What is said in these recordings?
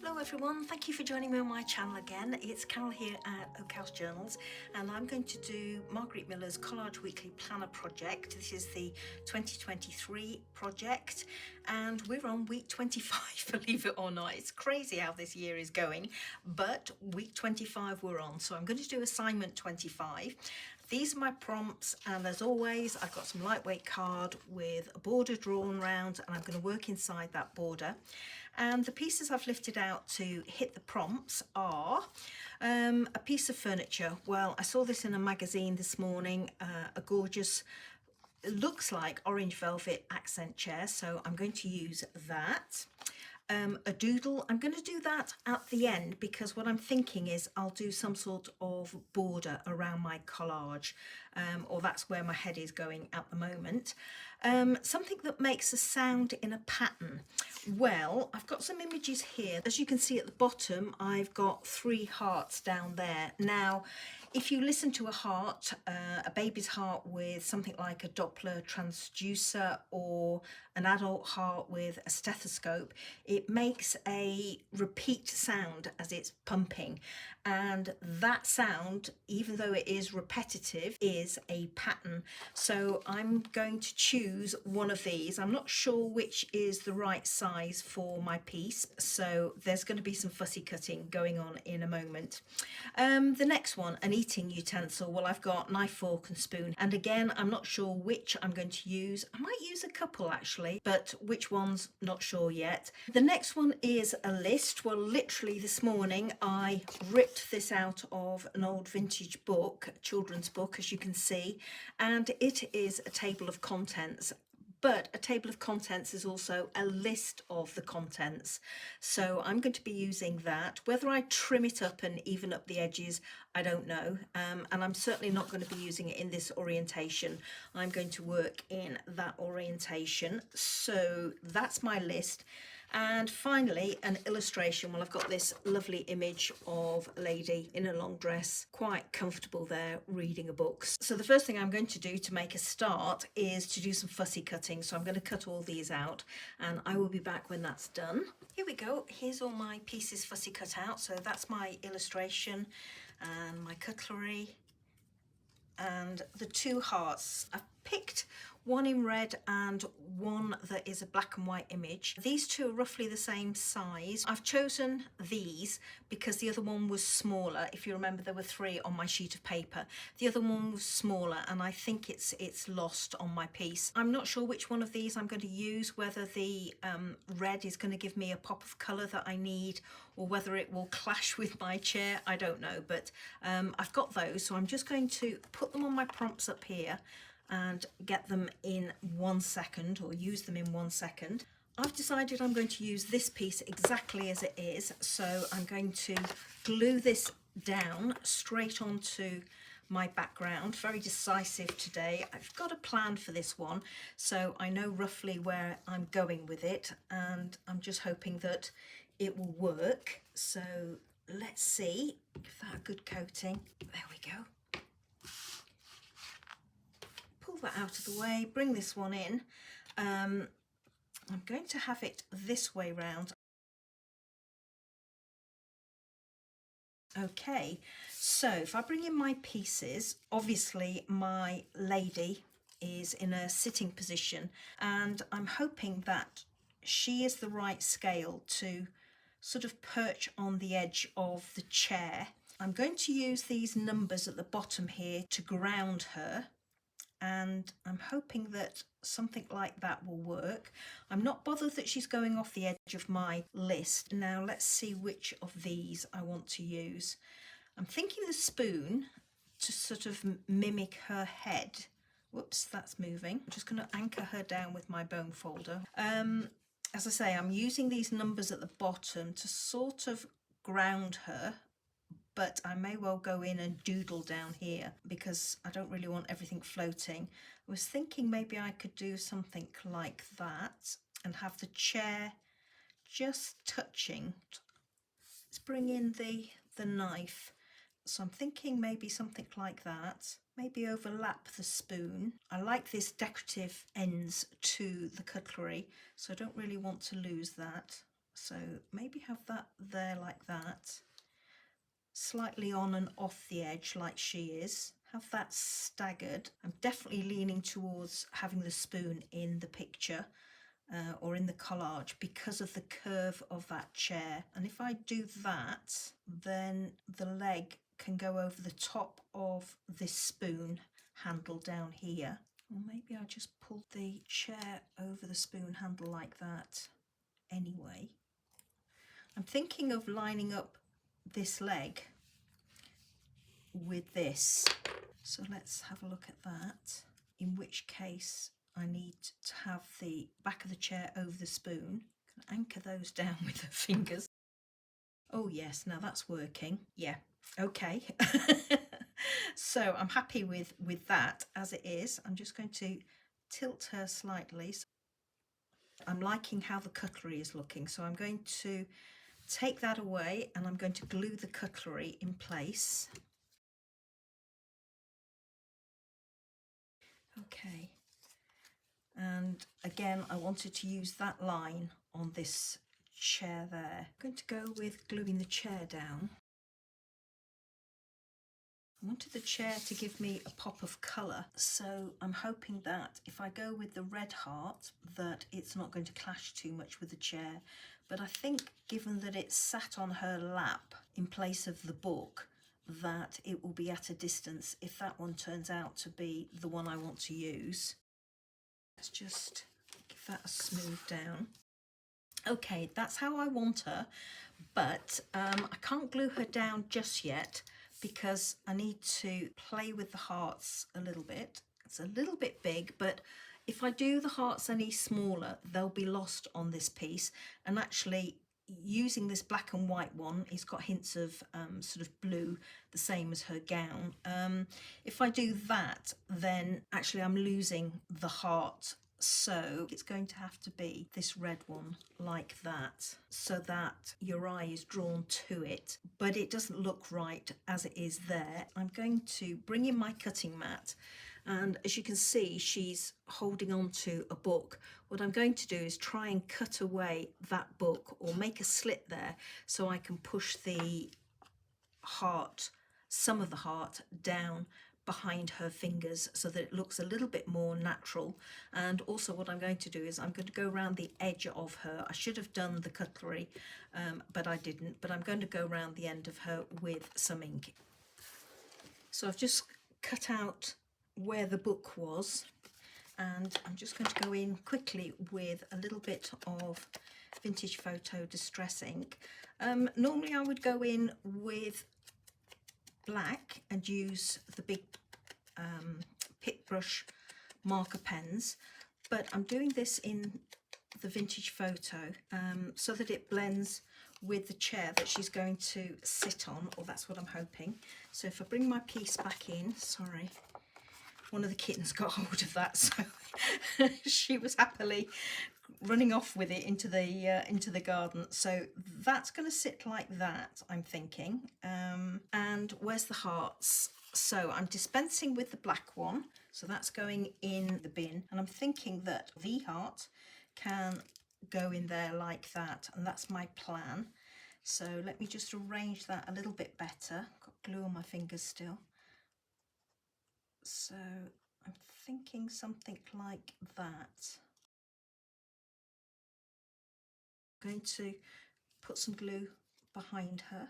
Hello everyone, thank you for joining me on my channel again. It's Carol here at Oak House Journals, and I'm going to do Margarete Miller's Collage Weekly Planner project. This is the 2023 project and we're on week 25, believe it or not. It's crazy how this year is going, but week 25 we're on. So I'm going to do assignment 25. These are my prompts, and as always I've got some lightweight card with a border drawn round, and I'm going to work inside that border. And the pieces I've lifted out to hit the prompts are a piece of furniture. Well, I saw this in a magazine this morning, a gorgeous, it looks like orange velvet accent chair, so I'm going to use that. A doodle, I'm going to do that at the end because what I'm thinking is I'll do some sort of border around my collage, or that's where my head is going at the moment. Something that makes a sound in a pattern. Well, I've got some images here. As you can see at the bottom, I've got 3 hearts down there. Now, if you listen to a heart, a baby's heart with something like a Doppler transducer or an adult heart with a stethoscope, it makes a repeat sound as it's pumping. And that sound, even though it is repetitive, is a pattern. So I'm going to choose one of these. I'm not sure which is the right size for my piece, so there's going to be some fussy cutting going on in a moment. The next one, an eating utensil. Well, I've got knife, fork and spoon, and again I'm not sure which I'm going to use. I might use a couple actually, but which ones, not sure yet. The next one is a list. Well, literally this morning I ripped this out of an old vintage book, children's book, as you can see, and it is a table of contents. But a table of contents is also a list of the contents. So I'm going to be using that. Whether I trim it up and even up the edges, I don't know. And I'm certainly not going to be using it in this orientation. I'm going to work in that orientation. So that's my list. And finally, an illustration. Well, I've got this lovely image of a lady in a long dress, quite comfortable there reading a book. So the first thing I'm going to do to make a start is to do some fussy cutting. So I'm going to cut all these out and I will be back when that's done. Here we go. Here's all my pieces fussy cut out. So that's my illustration and my cutlery and the 2 hearts. I've picked one in red and one that is a black and white image. These 2 are roughly the same size. I've chosen these because the other one was smaller. If you remember, there were 3 on my sheet of paper. The other one was smaller and I think it's lost on my piece. I'm not sure which one of these I'm going to use, whether the red is going to give me a pop of colour that I need or whether it will clash with my chair. I don't know, but I've got those, so I'm just going to put them on my prompts up here and get them in 1 second, or use them in 1 second. I've decided I'm going to use this piece exactly as it is, so I'm going to glue this down straight onto my background. Very decisive today. I've got a plan for this one, so I know roughly where I'm going with it, and I'm just hoping that it will work. So let's see, give that a good coating. There we go. Pull that out of the way, bring this one in. I'm going to have it this way round. Okay, so if I bring in my pieces, obviously my lady is in a sitting position and I'm hoping that she is the right scale to sort of perch on the edge of the chair. I'm going to use these numbers at the bottom here to ground her, and I'm hoping that something like that will work. I'm not bothered that she's going off the edge of my list. Now let's see which of these I want to use. I'm thinking the spoon to sort of mimic her head. Whoops, that's moving. I'm just going to anchor her down with my bone folder. As I say, I'm using these numbers at the bottom to sort of ground her, but I may well go in and doodle down here because I don't really want everything floating. I was thinking maybe I could do something like that and have the chair just touching. Let's bring in the knife So I'm thinking maybe something like that. Maybe overlap the spoon. I like this decorative ends to the cutlery, so I don't really want to lose that. So maybe have that there like that. Slightly on and off the edge like she is. Have that staggered. I'm definitely leaning towards having the spoon in the picture or in the collage because of the curve of that chair. And if I do that, then the leg can go over the top of this spoon handle down here. Or maybe I just pull the chair over the spoon handle like that anyway. I'm thinking of lining up this leg with this. So let's have a look at that. In which case I need to have the back of the chair over the spoon. Can anchor those down with the fingers. Oh yes, now that's working. Yeah, okay. So I'm happy with that as it is. I'm just going to tilt her slightly. I'm liking how the cutlery is looking, so I'm going to take that away and I'm going to glue the cutlery in place. Okay, and again I wanted to use that line on this chair there. I'm going to go with gluing the chair down. I wanted the chair to give me a pop of colour, so I'm hoping that if I go with the red heart that it's not going to clash too much with the chair. But I think given that it's sat on her lap in place of the book, that it will be at a distance if that one turns out to be the one I want to use. Let's just give that a smooth down. Okay, that's how I want her, but I can't glue her down just yet because I need to play with the hearts a little bit. It's a little bit big, but if I do the hearts any smaller, they'll be lost on this piece. And actually, using this black and white one, it's got hints of sort of blue, the same as her gown. If I do that, then actually I'm losing the heart. So it's going to have to be this red one like that, so that your eye is drawn to it, but it doesn't look right as it is there. I'm going to bring in my cutting mat, and as you can see, she's holding on to a book. What I'm going to do is try and cut away that book or make a slit there so I can push the heart, some of the heart, down behind her fingers so that it looks a little bit more natural. And also what I'm going to do is I'm going to go around the edge of her. I should have done the cutlery, but I didn't. But I'm going to go around the end of her with some ink. So I've just cut out where the book was, and I'm just going to go in quickly with a little bit of Vintage Photo Distress ink. Normally I would go in with black and use the big pit brush marker pens, but I'm doing this in the Vintage Photo so that it blends with the chair that she's going to sit on, or that's what I'm hoping. So if I bring my piece back in, sorry, one of the kittens got hold of that, so she was happily running off with it into the garden. So that's going to sit like that, I'm thinking. And where's the hearts? So I'm dispensing with the black one, so that's going in the bin, and I'm thinking that the heart can go in there like that, and that's my plan. So let me just arrange that a little bit better. Got glue on my fingers still. So I'm thinking something like that. I'm going to put some glue behind her.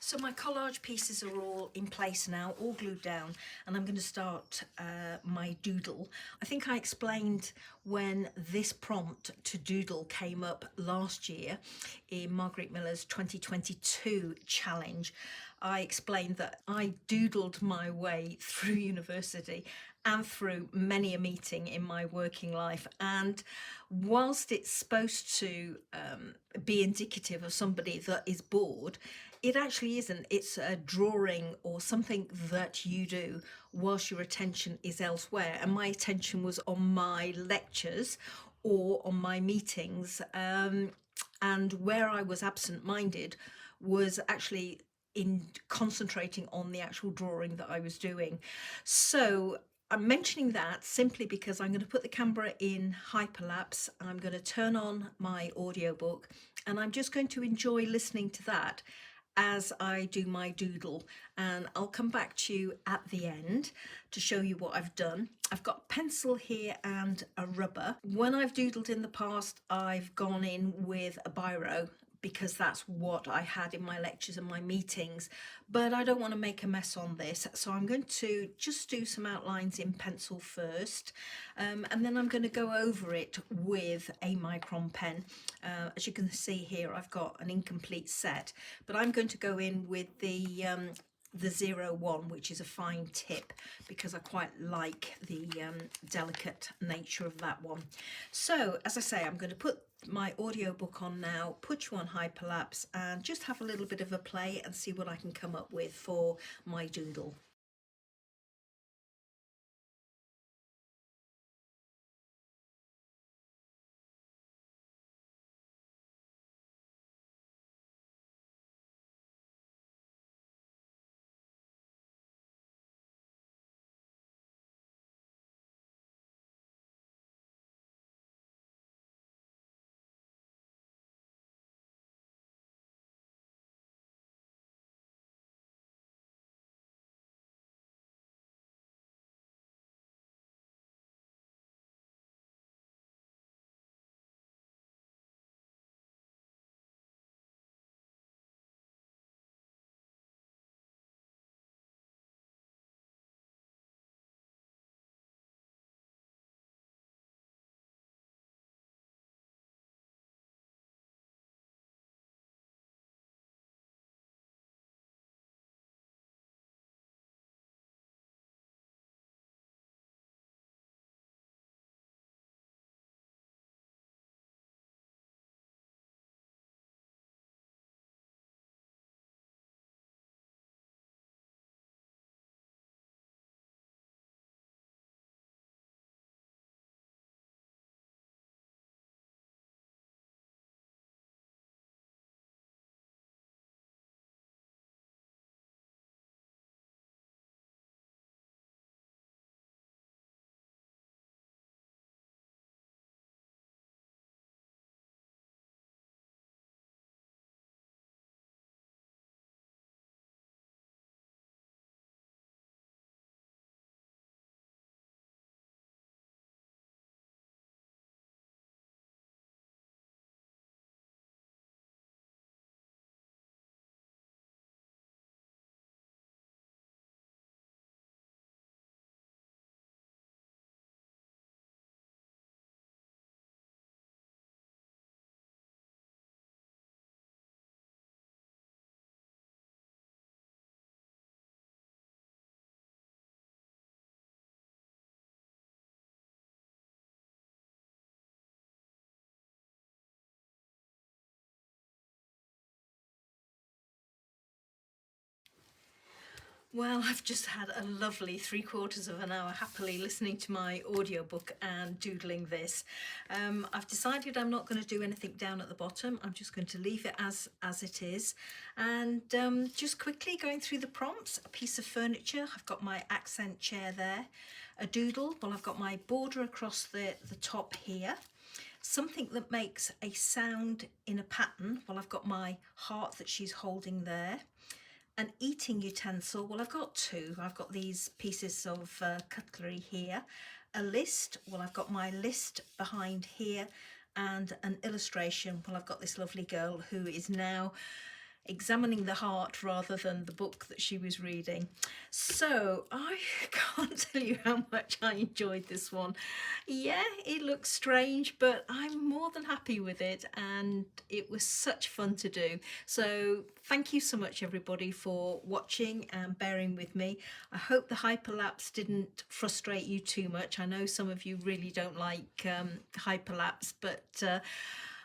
So my collage pieces are all in place now, all glued down, and I'm going to start my doodle. I think I explained when this prompt to doodle came up last year in Margarete Miller's 2022 challenge. I explained that I doodled my way through university and through many a meeting in my working life, and whilst it's supposed to be indicative of somebody that is bored, it actually isn't. It's a drawing or something that you do whilst your attention is elsewhere. And my attention was on my lectures or on my meetings. And where I was absent-minded was actually in concentrating on the actual drawing that I was doing. So I'm mentioning that simply because I'm going to put the camera in hyperlapse. I'm going to turn on my audiobook and I'm just going to enjoy listening to that as I do my doodle, and I'll come back to you at the end to show you what I've done. I've got a pencil here and a rubber. When I've doodled in the past, I've gone in with a biro because that's what I had in my lectures and my meetings, but I don't want to make a mess on this, so I'm going to just do some outlines in pencil first, and then I'm going to go over it with a micron pen. As you can see here, I've got an incomplete set, but I'm going to go in with the 01, which is a fine tip, because I quite like the delicate nature of that one. So as I say, I'm going to put my audiobook on now, put you on hyperlapse, and just have a little bit of a play and see what I can come up with for my doodle. Well, I've just had a lovely 3/4 of an hour happily listening to my audiobook and doodling this. I've decided I'm not going to do anything down at the bottom. I'm just going to leave it as it is. And just quickly going through the prompts: a piece of furniture, I've got my accent chair there. A doodle, well, I've got my border across the top here. Something that makes a sound in a pattern, well, I've got my heart that she's holding there. An eating utensil, well, I've got two. I've got these pieces of cutlery here. A list, well, I've got my list behind here. And an illustration, well, I've got this lovely girl who is now examining the heart rather than the book that she was reading. So I can't tell you how much I enjoyed this one. Yeah, it looks strange, but I'm more than happy with it, and it was such fun to do. So thank you so much, everybody, for watching and bearing with me. I hope the hyperlapse didn't frustrate you too much. I know some of you really don't like hyperlapse, but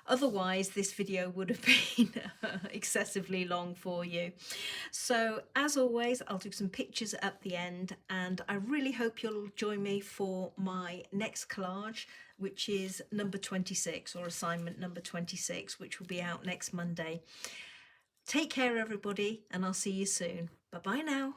Otherwise, this video would have been excessively long for you. So as always, I'll do some pictures at the end, and I really hope you'll join me for my next collage, which is number 26, or assignment number 26, which will be out next Monday. Take care, everybody, and I'll see you soon. Bye bye now.